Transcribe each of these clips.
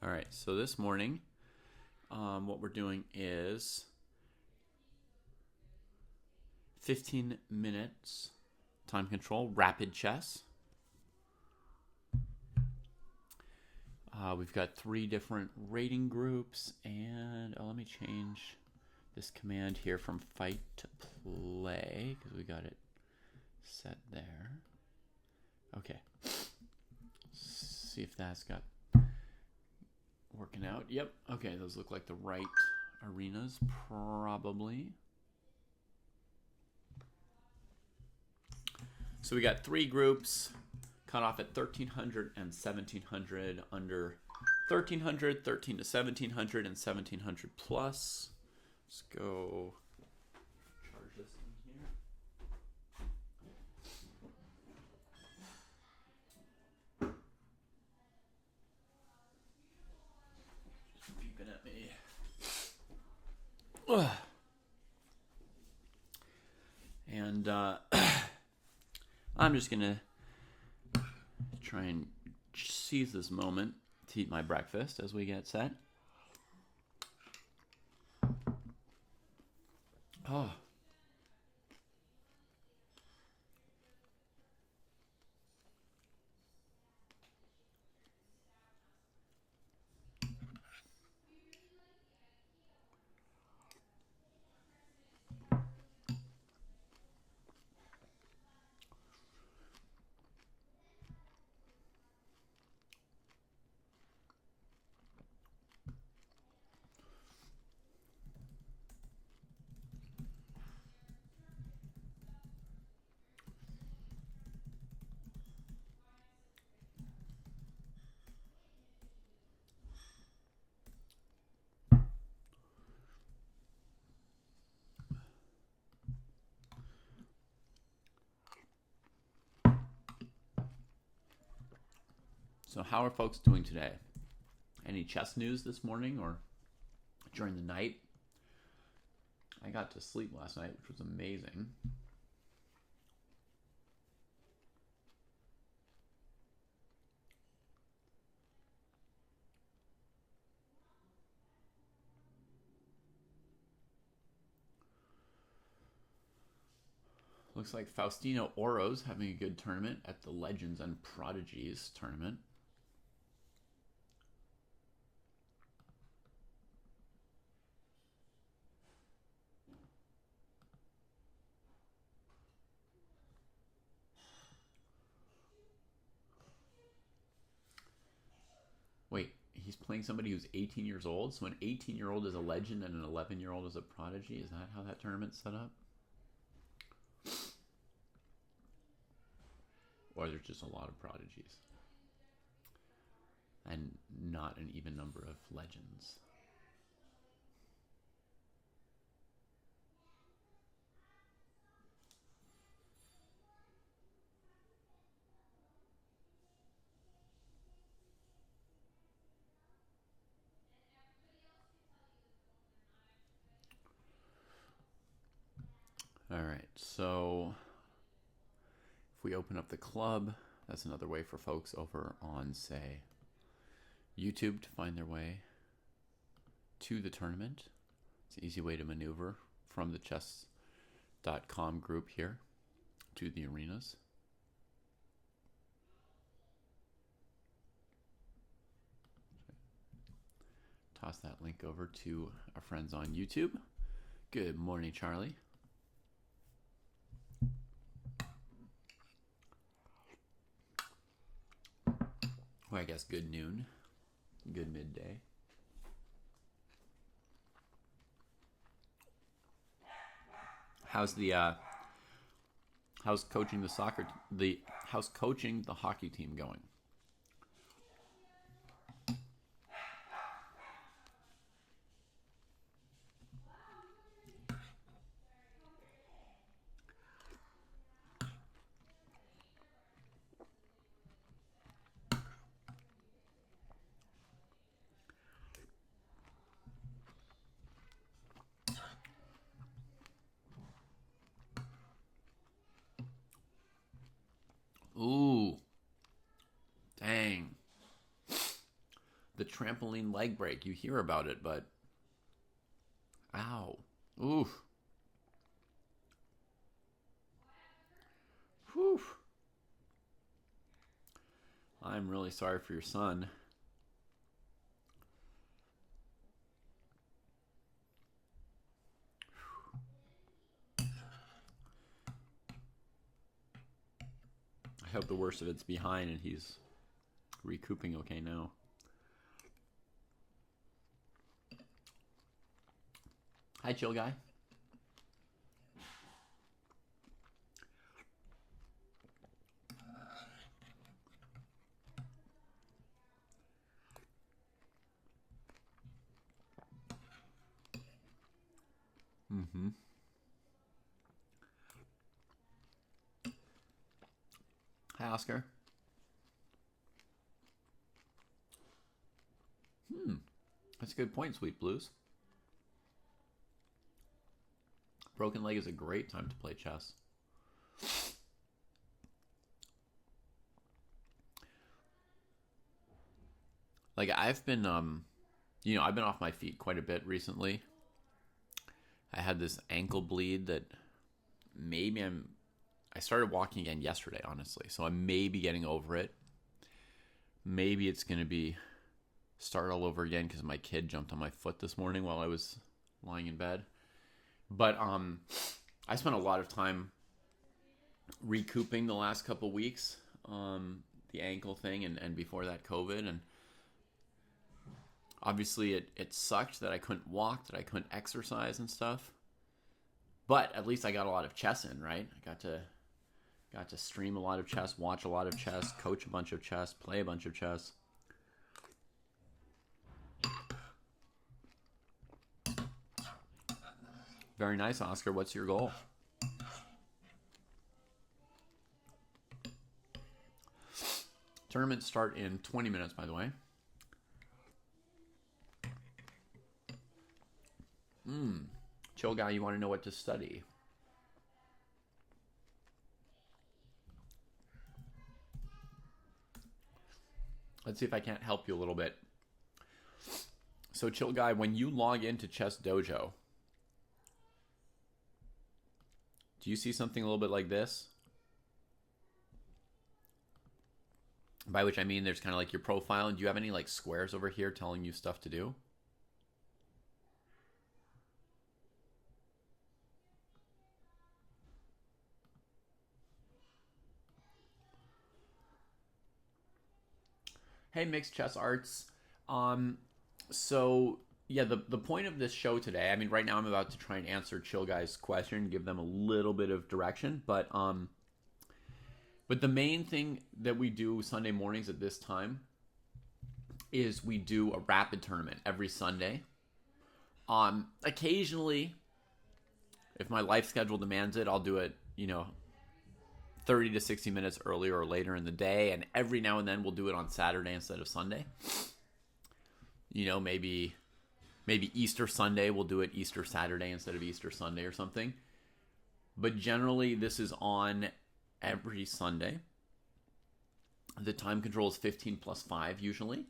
All right, so this morning, what we're doing is 15 minutes time control, rapid chess. We've got 3 different rating groups, and let me change this command here from fight to play, because we got it set there. Okay. See if that's got working out. Yep. Okay, those look like the right arenas, probably. So we got 3 groups, cut off at 1300 and 1700, under 1300, 13 to 1700, and 1700 plus. Let's go charge this in here. Just beeping at me. Ugh. And I'm just gonna try and seize this moment to eat my breakfast as we get set. Oh. So how are folks doing today? Any chess news this morning or during the night? I got to sleep last night, which was amazing. Looks like Faustino Oro's having a good tournament at the Legends and Prodigies tournament. Wait, he's playing somebody who's 18 years old? So an 18-year-old is a legend and an 11-year-old is a prodigy? Is that how that tournament's set up? Or there's just a lot of prodigies and not an even number of legends. All right, so if we open up the club, that's another way for folks over on, say, YouTube to find their way to the tournament. It's an easy way to maneuver from the chess.com group here to the arenas. Toss that link over to our friends on YouTube. Good morning, Charlie. Well, I guess good noon, good midday. How's coaching how's coaching the hockey team going? Ooh. the trampoline leg break. You hear about it, but ow. Oof. Whew. I'm really sorry for your son. I hope the worst of it's behind and he's recouping okay now. Hi, chill guy. Mm-hmm. Hi, Oscar. That's a good point, Sweet Blues. Broken leg is a great time to play chess. Like, I've been, I've been off my feet quite a bit recently. I had this ankle bleed that I started walking again yesterday, honestly. So I may be getting over it. Maybe it's going to be start all over again because my kid jumped on my foot this morning while I was lying in bed. But I spent a lot of time recouping the last couple weeks, the ankle thing and before that COVID. And obviously it sucked that I couldn't walk, that I couldn't exercise and stuff. But at least I got a lot of chess in, right? I got to stream a lot of chess, watch a lot of chess, coach a bunch of chess, play a bunch of chess. Very nice, Oscar. What's your goal? Tournaments start in 20 minutes, by the way. Chill guy, you want to know what to study? Let's see if I can't help you a little bit. So, chill guy, when you log into Chess Dojo, do you see something a little bit like this? By which I mean there's kind of like your profile. And do you have any like squares over here telling you stuff to do? Hey, Mixed Chess Arts. So yeah, the point of this show today, I mean, right now I'm about to try and answer Chill Guy's question, give them a little bit of direction, but the main thing that we do Sunday mornings at this time is we do a rapid tournament every Sunday. Occasionally, if my life schedule demands it, I'll do it, 30 to 60 minutes earlier or later in the day, and every now and then we'll do it on Saturday instead of Sunday. Maybe Easter Sunday we'll do it Easter Saturday instead of Easter Sunday or something. But generally this is on every Sunday. The time control is 15 plus 5 usually.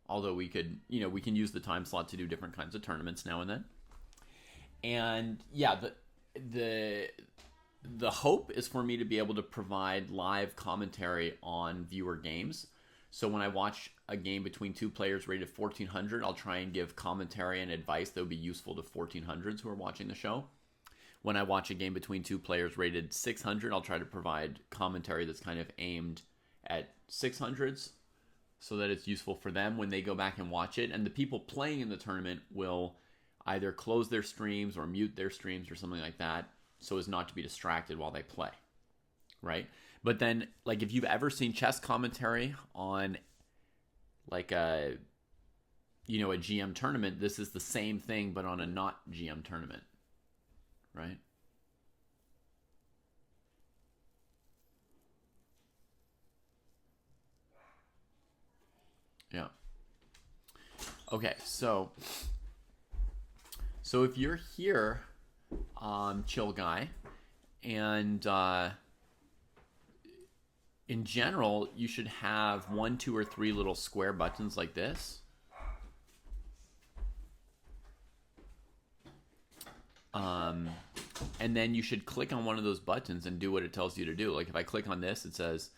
Although we can use the time slot to do different kinds of tournaments now and then. And yeah, the hope is for me to be able to provide live commentary on viewer games. So when I watch a game between two players rated 1400, I'll try and give commentary and advice that would be useful to 1400s who are watching the show. When I watch a game between two players rated 600, I'll try to provide commentary that's kind of aimed at 600s so that it's useful for them when they go back and watch it. And the people playing in the tournament will either close their streams or mute their streams or something like that so as not to be distracted while they play, right? But then, like, if you've ever seen chess commentary on, like, a GM tournament, this is the same thing, but on a not GM tournament, right? Yeah. Okay, so if you're here, Chill Guy, and in general, you should have 1, 2, or 3 little square buttons like this. And then you should click on one of those buttons and do what it tells you to do. Like if I click on this, it says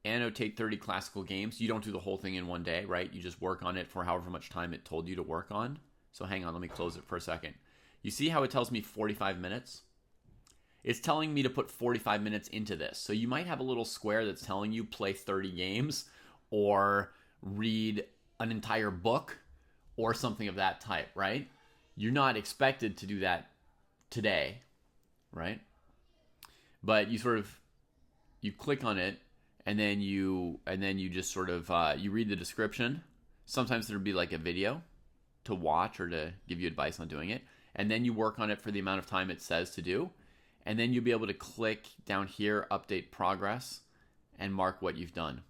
annotate 30 classical games. You don't do the whole thing in one day, right? You just work on it for however much time it told you to work on. So hang on, let me close it for a second. You see how it tells me 45 minutes? It's telling me to put 45 minutes into this. So you might have a little square that's telling you play 30 games or read an entire book or something of that type, right? You're not expected to do that today, right? But you click on it and then you just sort of you read the description. Sometimes there'll be like a video to watch or to give you advice on doing it, and then you work on it for the amount of time it says to do, and then you'll be able to click down here, update progress, and mark what you've done.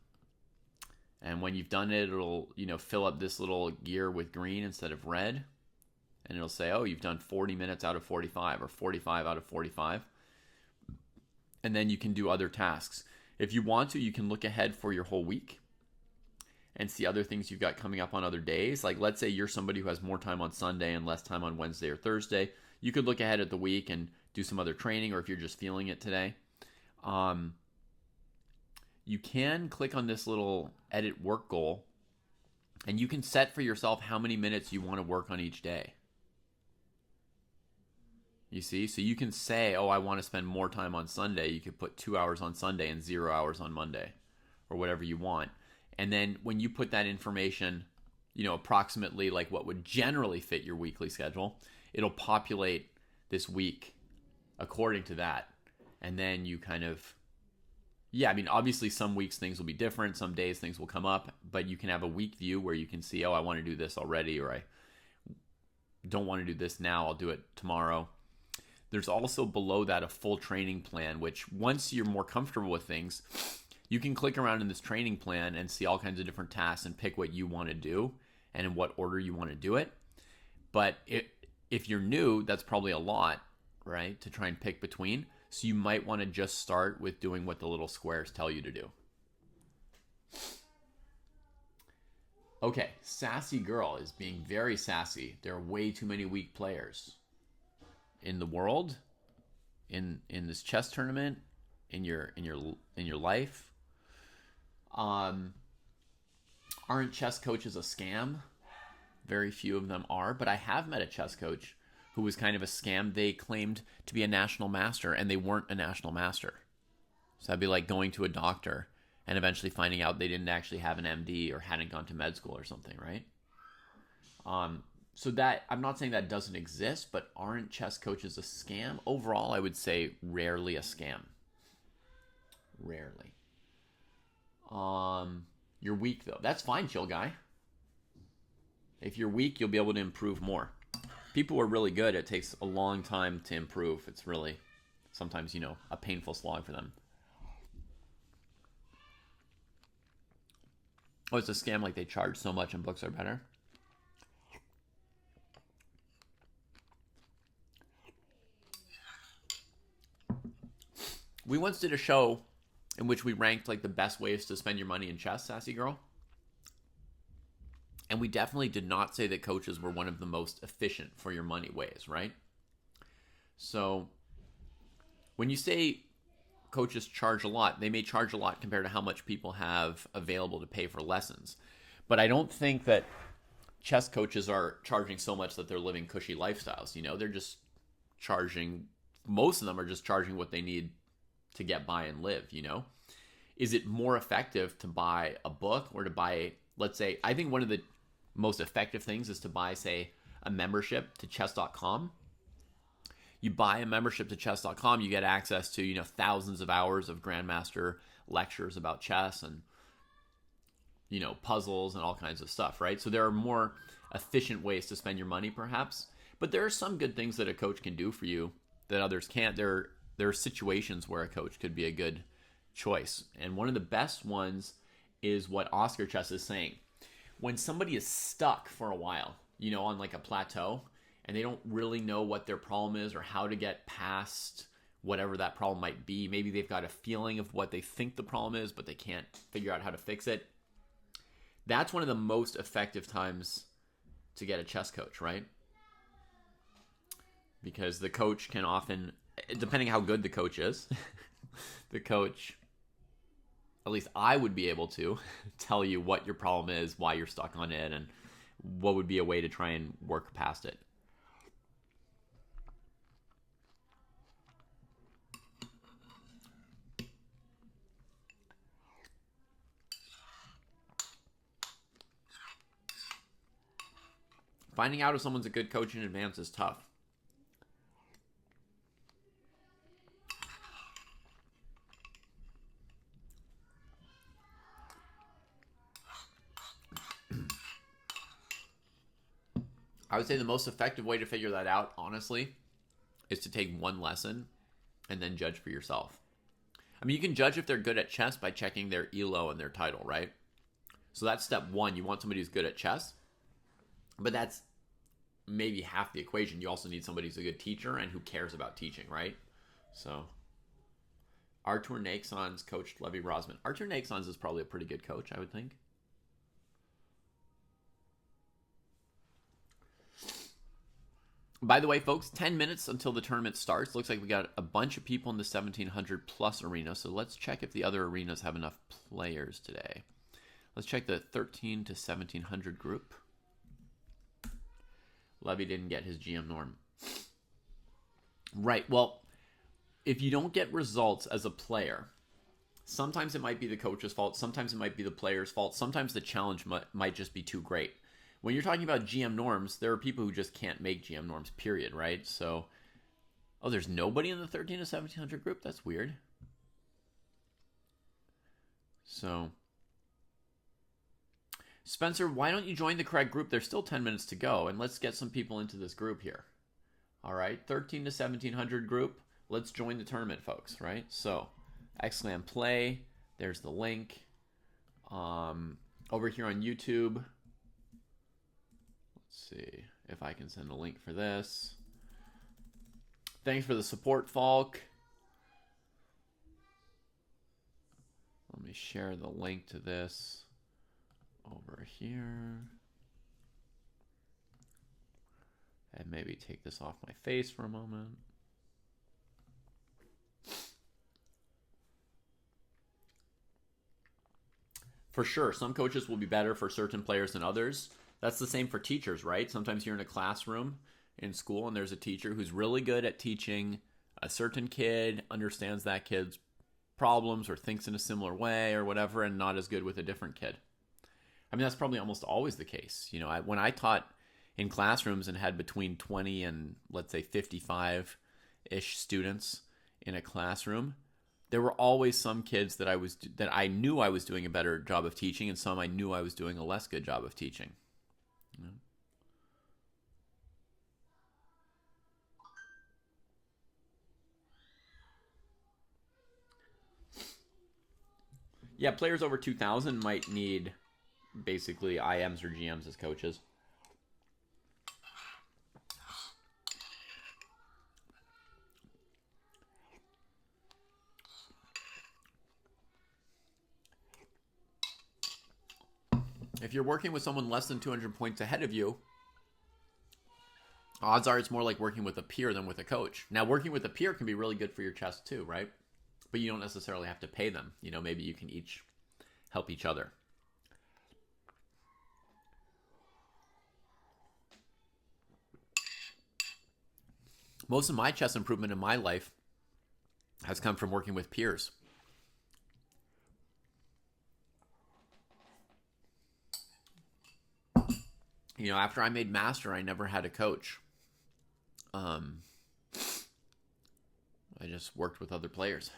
And when you've done it, it'll fill up this little gear with green instead of red, and it'll say, oh, you've done 40 minutes out of 45 or 45 out of 45. And then you can do other tasks. If you want to, you can look ahead for your whole week and see other things you've got coming up on other days. Like let's say you're somebody who has more time on Sunday and less time on Wednesday or Thursday. You could look ahead at the week and do some other training, or if you're just feeling it today. You can click on this little edit work goal, and you can set for yourself how many minutes you want to work on each day. You see? So you can say, oh, I want to spend more time on Sunday. You could put 2 hours on Sunday and 0 hours on Monday, or whatever you want. And then when you put that information, approximately like what would generally fit your weekly schedule, it'll populate this week according to that. And then you kind of, obviously some weeks things will be different. Some days things will come up, but you can have a week view where you can see, oh, I want to do this already, or I don't want to do this now. I'll do it tomorrow. There's also below that a full training plan, which once you're more comfortable with things, you can click around in this training plan and see all kinds of different tasks and pick what you want to do and in what order you want to do it. But if you're new, that's probably a lot, right, to try and pick between. So you might want to just start with doing what the little squares tell you to do. Okay, Sassy Girl is being very sassy. There are way too many weak players in the world, in this chess tournament, in your life. Aren't chess coaches a scam? Very few of them are, but I have met a chess coach who was kind of a scam. They claimed to be a national master, and they weren't a national master. So that'd be like going to a doctor and eventually finding out they didn't actually have an MD or hadn't gone to med school or something, right? So that, I'm not saying that doesn't exist, but aren't chess coaches a scam? Overall, I would say rarely a scam. Rarely. You're weak though. That's fine, chill guy. If you're weak, you'll be able to improve more. People who are really good, it takes a long time to improve. It's really sometimes, a painful slog for them. Oh, it's a scam, like they charge so much and books are better. We once did a show in which we ranked like the best ways to spend your money in chess, Sassy Girl. And we definitely did not say that coaches were one of the most efficient for your money ways, right? So when you say coaches charge a lot, they may charge a lot compared to how much people have available to pay for lessons. But I don't think that chess coaches are charging so much that they're living cushy lifestyles. They're just charging, most of them are just charging what they need to get by and live, Is it more effective to buy a book or to buy, let's say, I think one of the most effective things is to buy, say, a membership to chess.com. You buy a membership to chess.com, you get access to, thousands of hours of grandmaster lectures about chess and, puzzles and all kinds of stuff, right? So there are more efficient ways to spend your money, perhaps. But there are some good things that a coach can do for you that others can't. There are situations where a coach could be a good choice. And one of the best ones is what Oscar Chess is saying. When somebody is stuck for a while, on like a plateau, and they don't really know what their problem is or how to get past whatever that problem might be. Maybe they've got a feeling of what they think the problem is, but they can't figure out how to fix it. That's one of the most effective times to get a chess coach, right? because the coach can often, depending how good the coach is, the coach, at least I would be able to tell you what your problem is, why you're stuck on it, and what would be a way to try and work past it. Finding out if someone's a good coach in advance is tough. I would say the most effective way to figure that out, honestly, is to take one lesson and then judge for yourself. I mean, you can judge if they're good at chess by checking their ELO and their title, right? So that's step one. You want somebody who's good at chess, but that's maybe half the equation. You also need somebody who's a good teacher and who cares about teaching, right? So Artur Naxon's coached Levy Rosman. Artur Naxon's is probably a pretty good coach, I would think. By the way, folks, 10 minutes until the tournament starts. Looks like we got a bunch of people in the 1700 plus arena. So let's check if the other arenas have enough players today. Let's check the 13 to 1700 group. Levy didn't get his GM norm. Right. Well, if you don't get results as a player, sometimes it might be the coach's fault. Sometimes it might be the player's fault. Sometimes the challenge might just be too great. When you're talking about GM norms, there are people who just can't make GM norms, period, right? So, oh, there's nobody in the 13 to 1700 group? That's weird. So, Spencer, why don't you join the correct group? There's still 10 minutes to go, and let's get some people into this group here. All right, 13 to 1700 group. Let's join the tournament, folks, right? So, !play. There's the link. Over here on YouTube. Let's see if I can send a link for this. Thanks for the support, Falk. Let me share the link to this over here. And maybe take this off my face for a moment. For sure, some coaches will be better for certain players than others. That's the same for teachers, right? Sometimes you're in a classroom in school and there's a teacher who's really good at teaching a certain kid, understands that kid's problems or thinks in a similar way or whatever, and not as good with a different kid. I mean, that's probably almost always the case. You know, when I taught in classrooms and had between 20 and, let's say, 55-ish students in a classroom, there were always some kids that I knew I was doing a better job of teaching, and some I knew I was doing a less good job of teaching. You know? Yeah, players over 2,000 might need basically IMs or GMs as coaches. If you're working with someone less than 200 points ahead of you, odds are it's more like working with a peer than with a coach. Now, working with a peer can be really good for your chess too, right? But you don't necessarily have to pay them. You know, maybe you can each help each other. Most of my chess improvement in my life has come from working with peers. You know, after I made master, I never had a coach. I just worked with other players.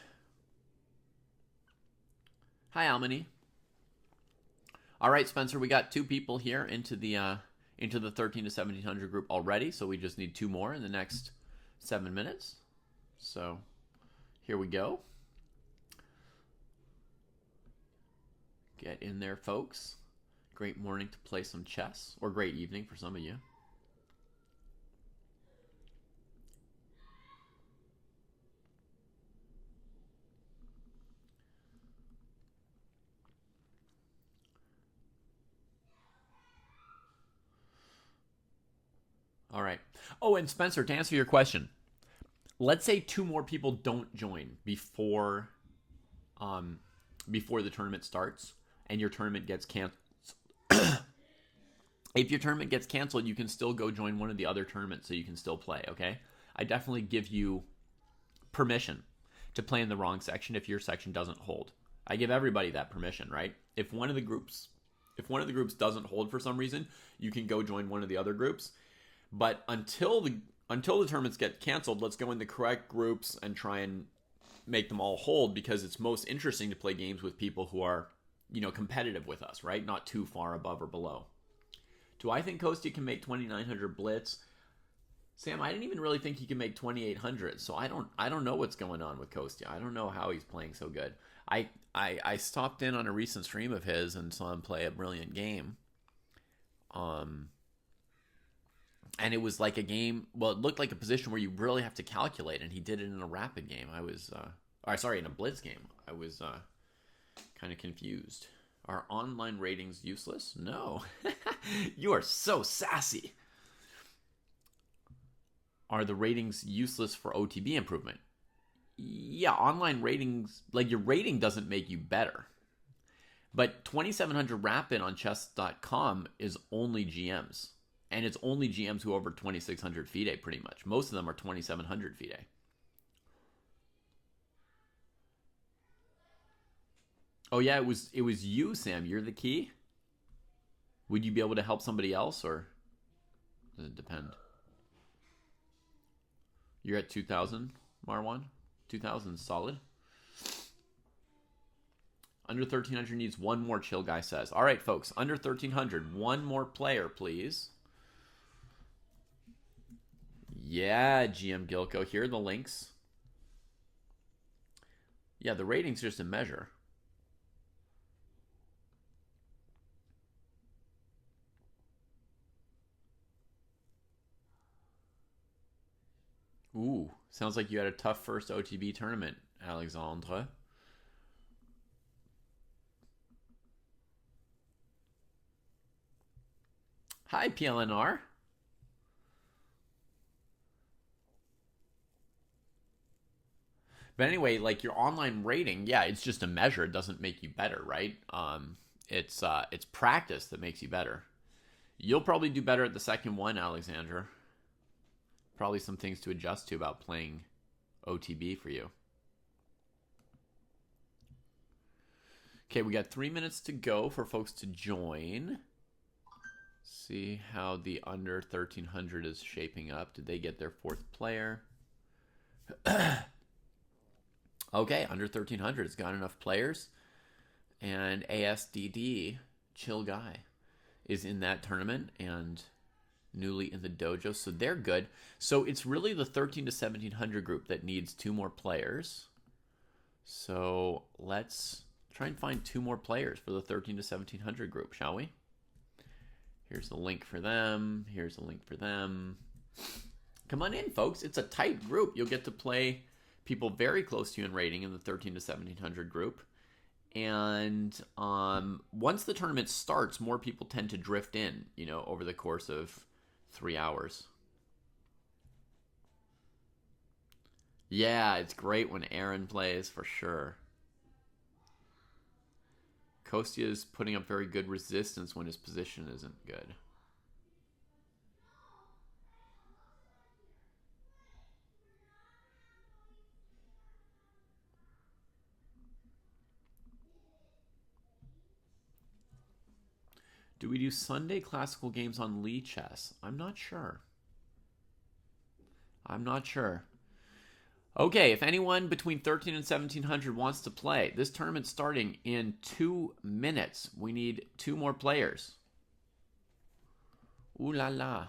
Hi, Almany. All right, Spencer, we got 2 people here into the 13 to 1700 group already, so we just need 2 more in the next 7 minutes. So here we go. Get in there, folks. Great morning to play some chess, or great evening for some of you. All right. Oh, and Spencer, to answer your question, let's say 2 more people don't join before the tournament starts, and your tournament gets canceled. If your tournament gets canceled, you can still go join one of the other tournaments, so you can still play. Okay, I definitely give you permission to play in the wrong section if your section doesn't hold. I give everybody that permission, right? If one of the groups doesn't hold for some reason, you can go join one of the other groups. But until the tournaments get canceled, let's go in the correct groups and try and make them all hold, because it's most interesting to play games with people who are, competitive with us, right? Not too far above or below. Do I think Kostya can make 2,900 blitz? Sam, I didn't even really think he could make 2,800. So I don't know what's going on with Kostya. I don't know how he's playing so good. I stopped in on a recent stream of his and saw him play a brilliant game. And it was like a game, well, it looked like a position where you really have to calculate, and he did it in a rapid game. In a blitz game. I was kind of confused. Are online ratings useless? No. You are so sassy. Are the ratings useless for OTB improvement? Yeah, online ratings, like your rating doesn't make you better. But 2,700 rapid on chess.com is only GMs. And it's only GMs who are over 2,600 FIDE, pretty much. Most of them are 2,700 FIDE. Oh yeah, it was you, Sam. You're the key? Would you be able to help somebody else, or does it depend? You're at 2,000, Marwan? 2,000 solid. Under 1,300 needs one more, Chill Guy says. All right, folks. Under 1,300. One more player, please. Yeah, GM Gilko. Here are the links. Yeah, the rating's just a measure. Ooh, sounds like you had a tough first OTB tournament, Alexandre. Hi, PLNR. But anyway, like your online rating, yeah, it's just a measure. It doesn't make you better, right? It's practice that makes you better. You'll probably do better at the second one, Alexandra. Probably some things to adjust to about playing OTB for you. Okay, we got 3 minutes to go for folks to join. See how the under 1,300 is shaping up. Did they get their 4th player? Okay, under 1,300. It's got enough players. And ASDD, Chill Guy, is in that tournament and newly in the dojo, so they're good. So it's really the 1,300 to 1,700 group that needs 2 more players. So let's try and find 2 more players for the 1,300 to 1,700 group, shall we? Here's the link for them. Here's the link for them. Come on in, folks. It's a tight group. You'll get to play people very close to you in rating in the 1,300 to 1,700 group. And once the tournament starts, more people tend to drift in, over the course of 3 hours. Yeah, it's great when Aaron plays, for sure. Kostya is putting up very good resistance when his position isn't good. Do we do Sunday classical games on Lee Chess? I'm not sure. Okay, if anyone between 1,300 and 1,700 wants to play, this tournament's starting in 2 minutes. We need 2 more players. Ooh la la.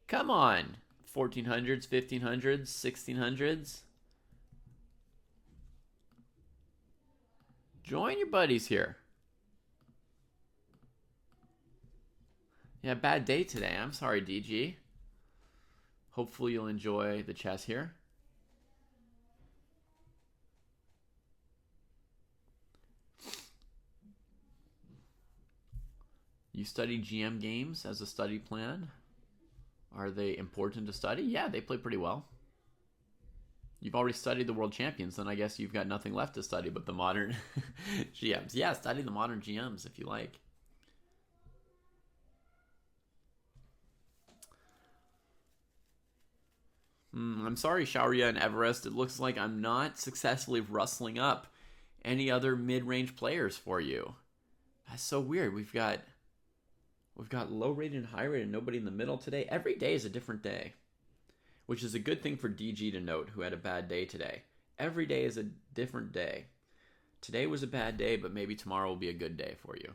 Come on. 1,400s, 1,500s, 1,600s. Join your buddies here. Yeah, bad day today. I'm sorry, DG. Hopefully you'll enjoy the chess here. You study GM games as a study plan? Are they important to study? Yeah, they play pretty well. You've already studied the world champions, then I guess you've got nothing left to study but the modern GMs. Yeah, study the modern GMs if you like. I'm sorry, Shaurya and Everest. It looks like I'm not successfully rustling up any other mid-range players for you. That's so weird. We've got low rated and high rated, nobody in the middle today. Every day is a different day, which is a good thing for DG to note, who had a bad day today. Every day is a different day. Today was a bad day, but maybe tomorrow will be a good day for you.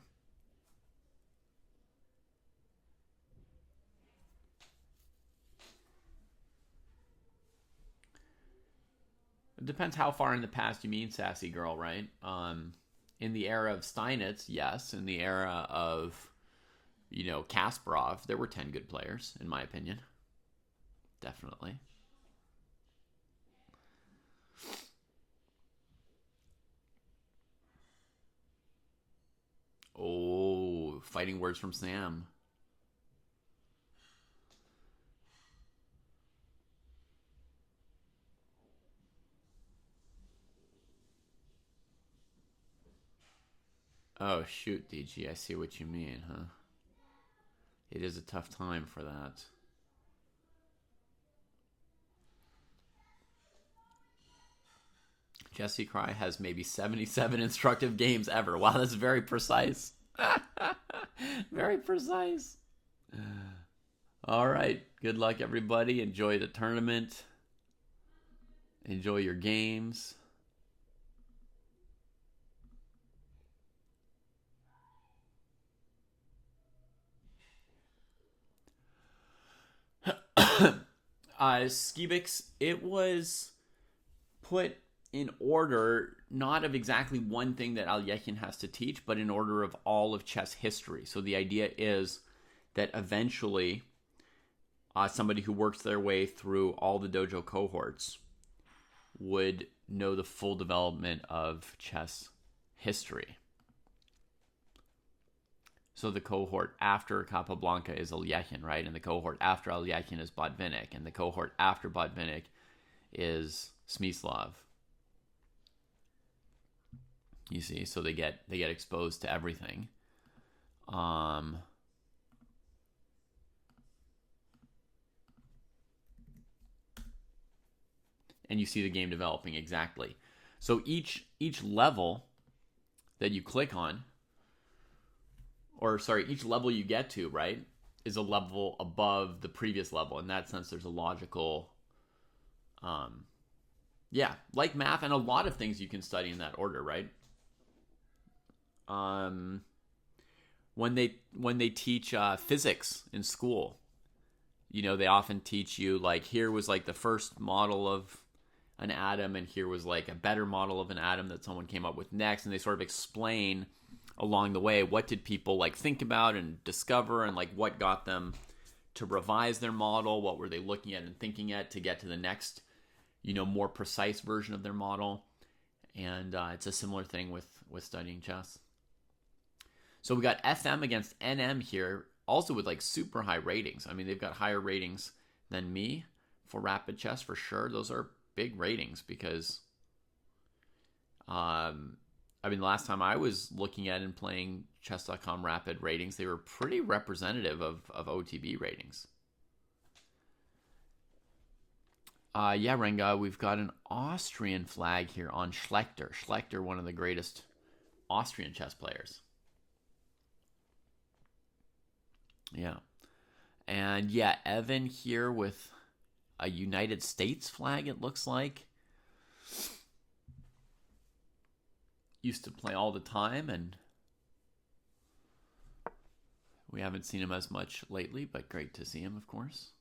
It depends how far in the past you mean, sassy girl, right? In the era of Steinitz, yes. In the era of, Kasparov, there were 10 good players, in my opinion. Definitely. Oh, fighting words from Sam. Oh, shoot, DG. I see what you mean, huh? It is a tough time for that. Jesse Kraai has maybe 77 instructive games ever. Wow, that's very precise. Very precise. All right. Good luck, everybody. Enjoy the tournament. Enjoy your games. Skibix, it was put in order, not of exactly one thing that Alekhine has to teach, but in order of all of chess history. So the idea is that eventually somebody who works their way through all the dojo cohorts would know the full development of chess history. So the cohort after Capablanca is Alekhine, right? And the cohort after Alekhine is Botvinnik. And the cohort after Botvinnik is Smyslov. You see, so they get exposed to everything. And you see the game developing exactly. So each level that you click on, each level you get to, right, is a level above the previous level. In that sense, there's a logical, like math and a lot of things you can study in that order, right? When they teach physics in school, they often teach you, like, here was like the first model of an atom, and here was like a better model of an atom that someone came up with next, and they sort of explain along the way what did people like think about and discover, and like what got them to revise their model, what were they looking at and thinking at to get to the next, more precise version of their model. And it's a similar thing with studying chess. So we got FM against NM here, also with like super high ratings. I mean, they've got higher ratings than me for rapid chess for sure. Those are big ratings because, the last time I was looking at and playing chess.com rapid ratings, they were pretty representative of OTB ratings. Renga, we've got an Austrian flag here on Schlechter. Schlechter, one of the greatest Austrian chess players. Yeah. And Evan here with a United States flag, it looks like. Used to play all the time, and we haven't seen him as much lately, but great to see him, of course.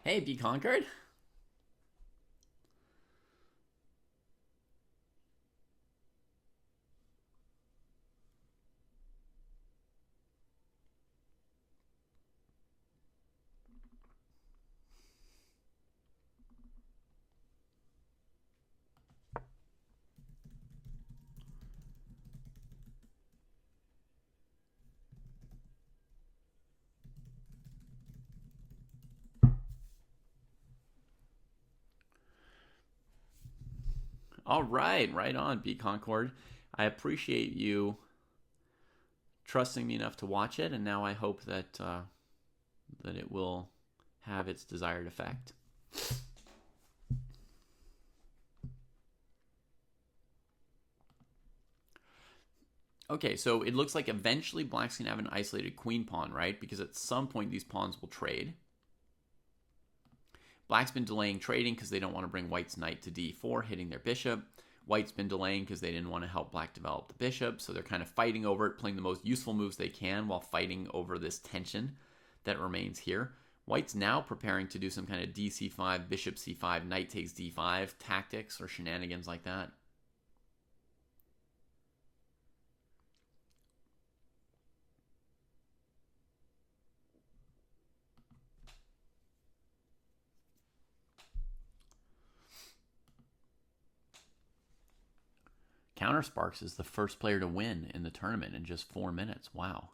Hey, Be Conquered. All right, right on, Be Concord. I appreciate you trusting me enough to watch it, and now I hope that that it will have its desired effect. Okay, so it looks like eventually black's going to have an isolated queen pawn, right? Because at some point these pawns will trade. Black's been delaying trading because they don't want to bring white's knight to d4, hitting their bishop. White's been delaying because they didn't want to help black develop the bishop, so they're kind of fighting over it, playing the most useful moves they can while fighting over this tension that remains here. White's now preparing to do some kind of dc5, bishop c5, knight takes d5 tactics or shenanigans like that. Countersparks is the first player to win in the tournament in just 4 minutes. Wow.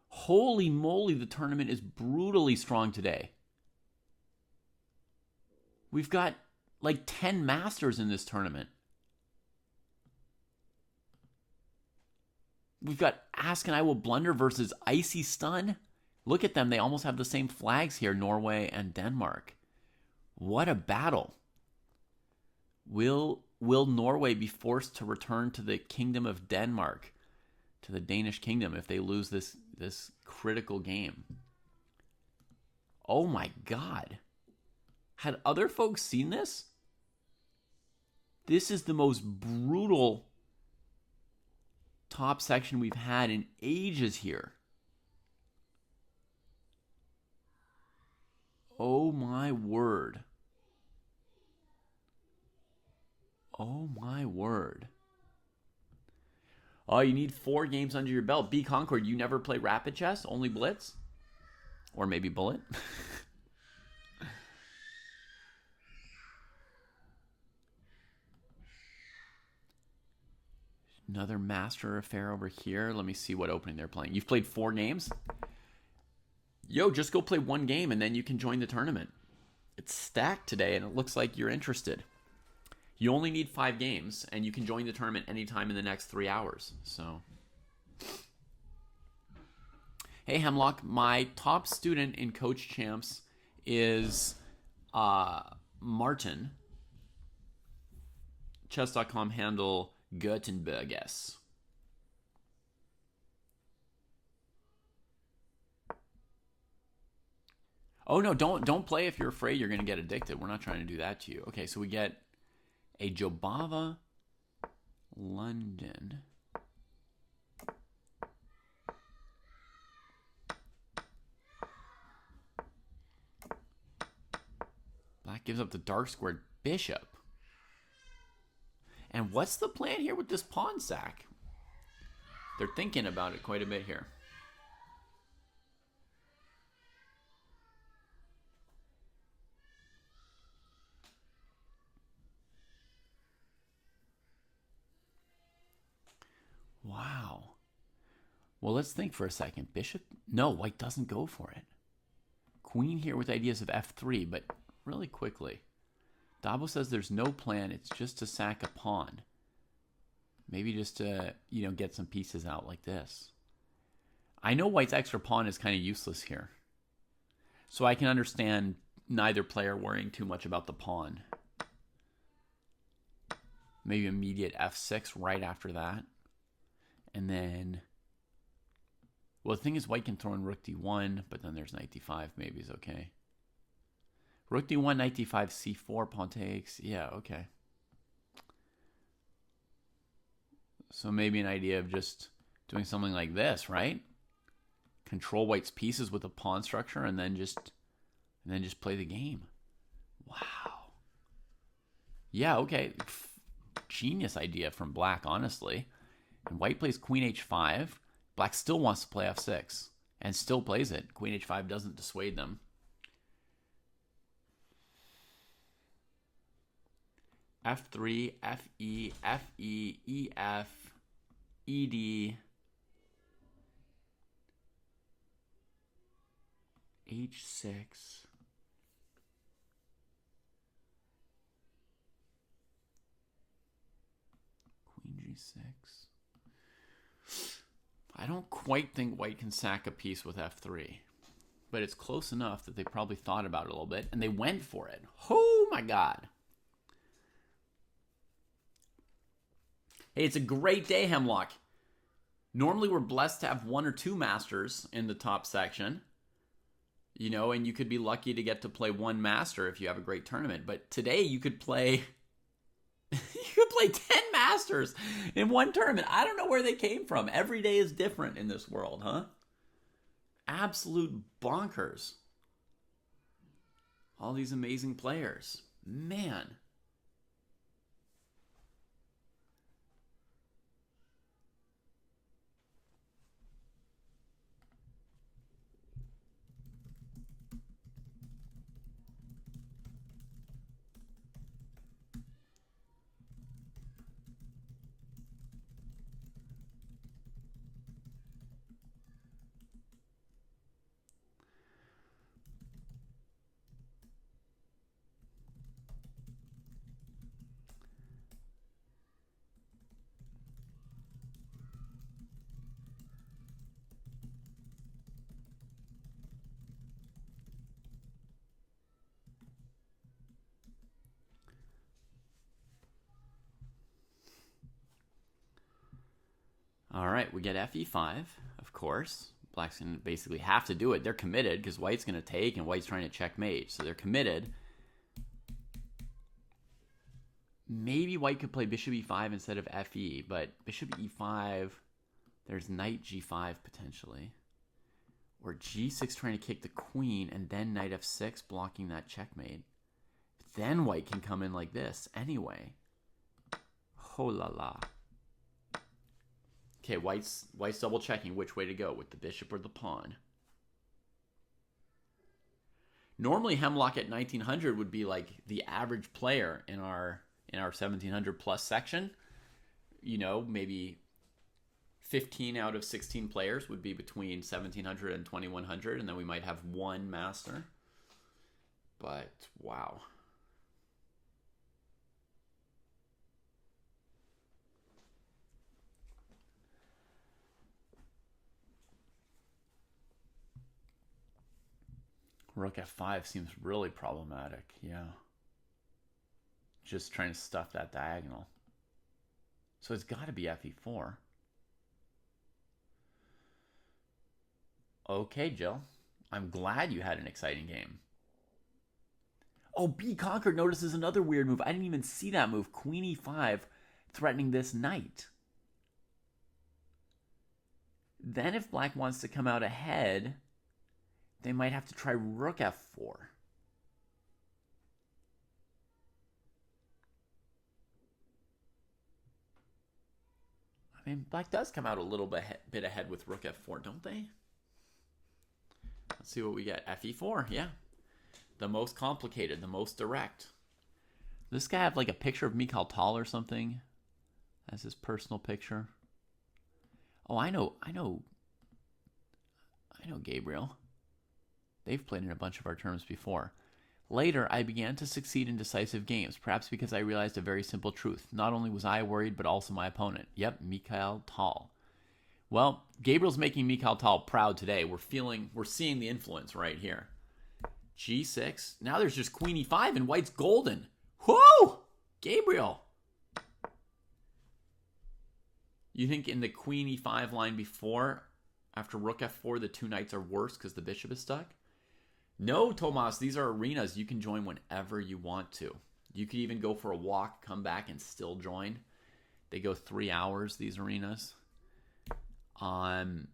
Holy moly, the tournament is brutally strong today. We've got like 10 masters in this tournament. We've got Ask and I Will Blunder versus Icy Stun. Look at them. They almost have the same flags here, Norway and Denmark. What a battle. Will Norway be forced to return to the Kingdom of Denmark, to the Danish kingdom, if they lose this critical game? Oh my God. Had other folks seen this? This is the most brutal top section we've had in ages here. Oh my word. Oh my word. Oh, you need 4 games under your belt. Be Concord, you never play rapid chess? Only Blitz? Or maybe Bullet? Another master affair over here. Let me see what opening they're playing. You've played 4 games? Yo, just go play 1 game and then you can join the tournament. It's stacked today and it looks like you're interested. You only need 5 games, and you can join the tournament anytime in the next 3 hours. So, hey Hemlock, my top student in Coach Champs is Martin. Chess.com handle Göteborges. Oh no, don't play if you're afraid you're going to get addicted. We're not trying to do that to you. Okay, so we get a Jobava London. Black gives up the dark squared bishop. And what's the plan here with this pawn sack? They're thinking about it quite a bit here. Wow. Well, let's think for a second. Bishop? No, white doesn't go for it. Queen here with ideas of f3, but really quickly. Dabo says there's no plan. It's just to sack a pawn. Maybe just to, get some pieces out like this. I know white's extra pawn is kind of useless here. So I can understand neither player worrying too much about the pawn. Maybe immediate f6 right after that. And then, well, the thing is white can throw in rook d1, but then there's knight d5 maybe is okay. Rook d1, knight d5, c4, pawn takes. Yeah, okay. So maybe an idea of just doing something like this, right? Control white's pieces with a pawn structure and then just and then just play the game. Wow. Yeah, okay. Genius idea from black, honestly. And white plays queen h5. Black still wants to play f6 and still plays it. Queen h5 doesn't dissuade them. f3, fe, fe, ef, ed, h6. Queen g6. I don't quite think white can sack a piece with f3, but it's close enough that they probably thought about it a little bit, and they went for it. Oh my god. Hey, it's a great day, Hemlock. Normally we're blessed to have 1 or 2 masters in the top section, you know, and you could be lucky to get to play 1 master if you have a great tournament. But today you could play 10 masters in 1 tournament. I don't know where they came from. Every day is different in this world, huh? Absolute bonkers. All these amazing players. Man. All right, we get fe5, of course. Black's going to basically have to do it. They're committed because white's going to take and white's trying to checkmate. So they're committed. Maybe white could play bishop e5 instead of fe, but bishop e5, there's knight g5 potentially. Or g6 trying to kick the queen and then knight f6 blocking that checkmate. Then white can come in like this anyway. Oh la la. Okay, white's double checking which way to go, with the bishop or the pawn. Normally, Hemlock at 1900 would be like the average player in our 1700 plus section. You know, maybe 15 out of 16 players would be between 1700 and 2100, and then we might have 1 master. But wow. Rook f5 seems really problematic, yeah. Just trying to stuff that diagonal. So it's got to be fe4. Okay, Jill. I'm glad you had an exciting game. Oh, B conquered notices another weird move. I didn't even see that move. Queen e5 threatening this knight. Then if black wants to come out ahead, they might have to try rook f4. I mean, black does come out a little bit ahead with rook f4, don't they? Let's see what we get. fe4, yeah. The most complicated, the most direct. Does this guy have like a picture of Mikhail Tal or something as his personal picture? Oh, I know Gabriel. They've played in a bunch of our tournaments before. Later, I began to succeed in decisive games, perhaps because I realized a very simple truth. Not only was I worried, but also my opponent. Yep, Mikhail Tal. Well, Gabriel's making Mikhail Tal proud today. We're seeing the influence right here. G6. Now there's just queen e5 and white's golden. Whoa! Gabriel. You think in the queen e5 line before, after rook f4, the 2 knights are worse because the bishop is stuck? No, Tomas, these are arenas you can join whenever you want to. You could even go for a walk, come back, and still join. They go 3 hours, these arenas. And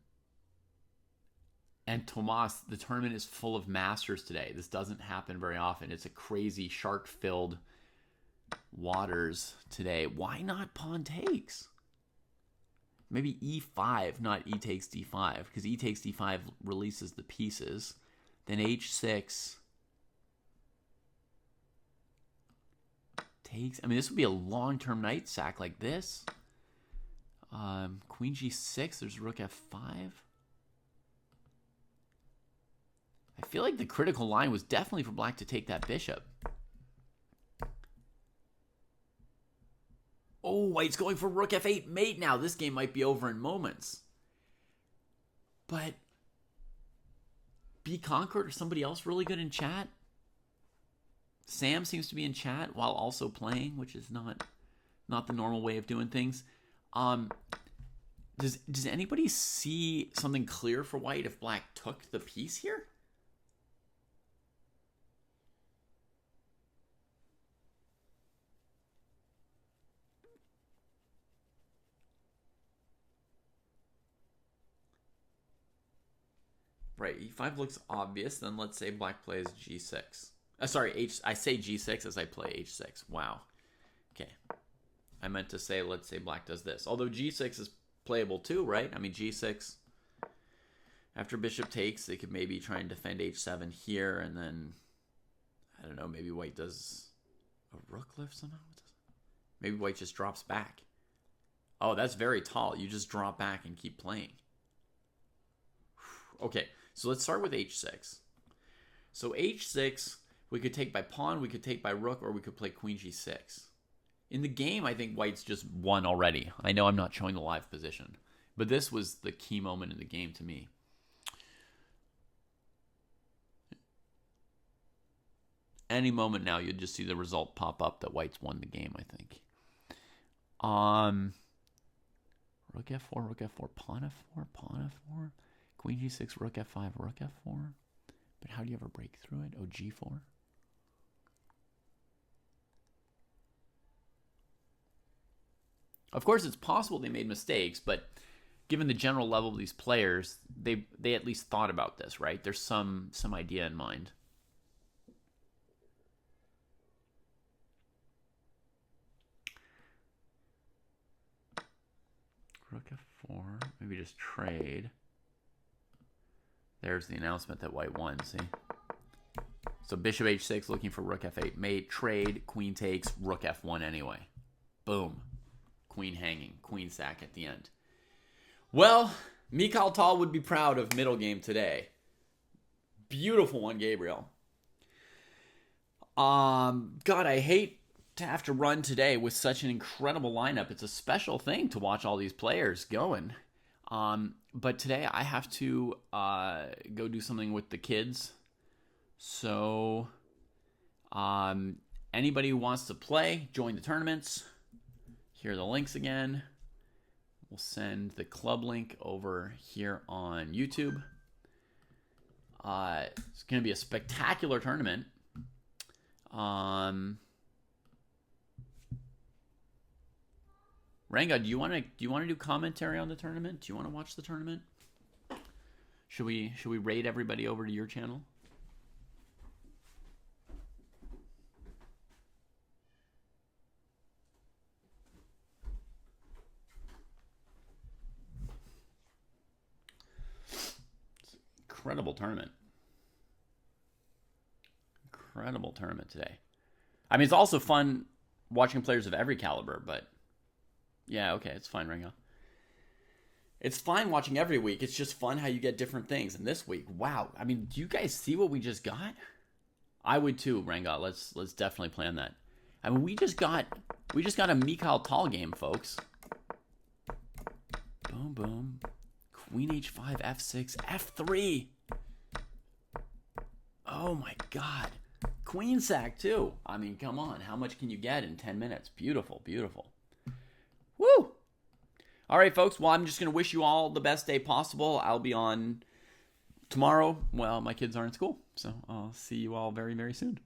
And Tomas, the tournament is full of masters today. This doesn't happen very often. It's a crazy shark-filled waters today. Why not pawn takes? Maybe e5, not e takes d5, because e takes d5 releases the pieces. Then h6 takes. I mean, this would be a long-term knight sack like this. Queen g6, there's rook f5. I feel like the critical line was definitely for black to take that bishop. Oh, white's going for rook f8 mate now. This game might be over in moments. But Be Conquered or somebody else really good in chat? Sam seems to be in chat while also playing, which is not the normal way of doing things. Does anybody see something clear for white if black took the piece here? Right, e5 looks obvious. Then let's say black plays g6. Sorry, I say g6 as I play h6. Wow. Okay. I meant to say, let's say black does this. Although g6 is playable too, right? I mean, g6, after bishop takes, they could maybe try and defend h7 here, and then, I don't know, maybe white does a rook lift somehow? Maybe white just drops back. Oh, that's very tall. You just drop back and keep playing. Okay, so let's start with h6. So h6, we could take by pawn, we could take by rook, or we could play queen g6. In the game, I think white's just won already. I know I'm not showing the live position, but this was the key moment in the game to me. Any moment now, you'll just see the result pop up that white's won the game, I think. Rook f4, rook f4, pawn f4, pawn f4. Queen g6, rook f5, rook f4. But how do you ever break through it? Oh, g4. Of course, it's possible they made mistakes, but given the general level of these players, they at least thought about this, right? There's some idea in mind. Rook f4, maybe just trade. There's the announcement that white won, see? So bishop h6 looking for rook f8 mate, trade, queen takes, rook f1 anyway. Boom. Queen hanging, queen sack at the end. Well, Mikhail Tal would be proud of middle game today. Beautiful one, Gabriel. God, I hate to have to run today with such an incredible lineup. It's a special thing to watch all these players going. But today I have to go do something with the kids. So anybody who wants to play, join the tournaments. Here are the links again. We'll send the club link over here on YouTube. It's going to be a spectacular tournament. Ranga, do you want to do commentary on the tournament? Do you want to watch the tournament? Should we raid everybody over to your channel? Incredible tournament. Incredible tournament today. I mean, it's also fun watching players of every caliber, but yeah, okay, it's fine, Ringo. It's fine watching every week. It's just fun how you get different things. And this week, wow. I mean, do you guys see what we just got? I would too, Ranga. Let's definitely plan that. I mean, we just got a Mikhail Tal game, folks. Boom, boom. Queen h5, f6, f3. Oh my God. Queen sack too. I mean, come on. How much can you get in 10 minutes? Beautiful, beautiful. Woo! All right, folks. Well, I'm just going to wish you all the best day possible. I'll be on tomorrow. Well, my kids are in school, so I'll see you all very, very soon.